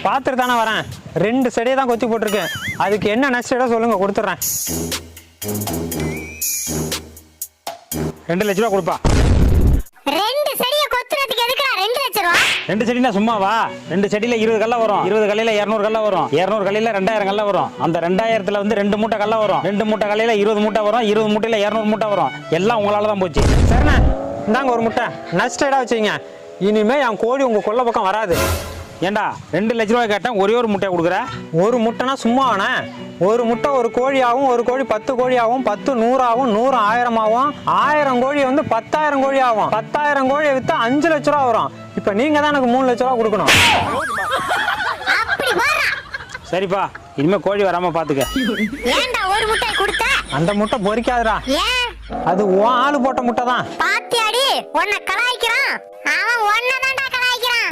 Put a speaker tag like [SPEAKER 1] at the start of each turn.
[SPEAKER 1] பார்த்துட்டு தானே வரேன். 2 செடியை தான் கொத்தி போட்டிருக்கேன். அதுக்கு என்ன நஷ்டம் சொல்லுங்க, கொடுத்துட்றேன். 2 லட்ச ரூபா கொடுப்பா.
[SPEAKER 2] 2 செடியை கொத்துறதுக்கு எதுக்குடா 2 லட்சம் ரூபா?
[SPEAKER 3] 2 செடினா சும்மாவா? 2 செடியில 20 கல்ல வரும். 20 கல்லையில 200 கல்ல வரும். 200 கல்லையில 2000 கல்ல வரும். அந்த 2000த்துல வந்து 2 மூட்டை கல்ல வரும். 2 மூட்டை கல்லையில 20 மூட்டை வரும். 20 மூட்டையில 200 மூட்டை வரும். எல்லாம் உங்களால தான் போச்சு.
[SPEAKER 1] சரிண்ணே, இந்தாங்க ஒரு முட்டை. நஷ்டம் வச்சுங்க. இனிமே என் கோழி உங்க கொல்லை பக்கம் வராது.
[SPEAKER 3] ஏண்டா 2 லட்ச ரூபாய் கேட்டேன், ஒரே ஒரு முட்டையை கொடுக்குற?
[SPEAKER 1] ஒரு முட்டைனா சும்மாவானே? ஒரு முட்டை ஒரு கோழி ஆகும். ஒரு கோழி 10 கோழி ஆகும். 10 100 ஆகும். 100 1000 ஆகும். 1000 கோழி வந்து 10,000 கோழி ஆகும். 10,000 கோழியை வித்தா 5 லட்ச ரூபா வரும். இப்ப நீங்க தான் எனக்கு 3 லட்ச ரூபா கொடுக்கணும்.
[SPEAKER 2] அப்படி போறா.
[SPEAKER 3] சரிப்பா, இனிமே கோழி வராம பாத்துக்க.
[SPEAKER 2] ஏன்டா ஒரு முட்டை கொடுத்த?
[SPEAKER 1] அந்த முட்டை பொரிக்காதுடா.
[SPEAKER 2] ஏன்?
[SPEAKER 1] அது உன் ஆளு போட்ட முட்டை தான்.
[SPEAKER 2] பாத்தியாடி, உன்னை கலாய்க்கிறான். அவன் உன்னை தான்டா கலாய்க்கிறான்.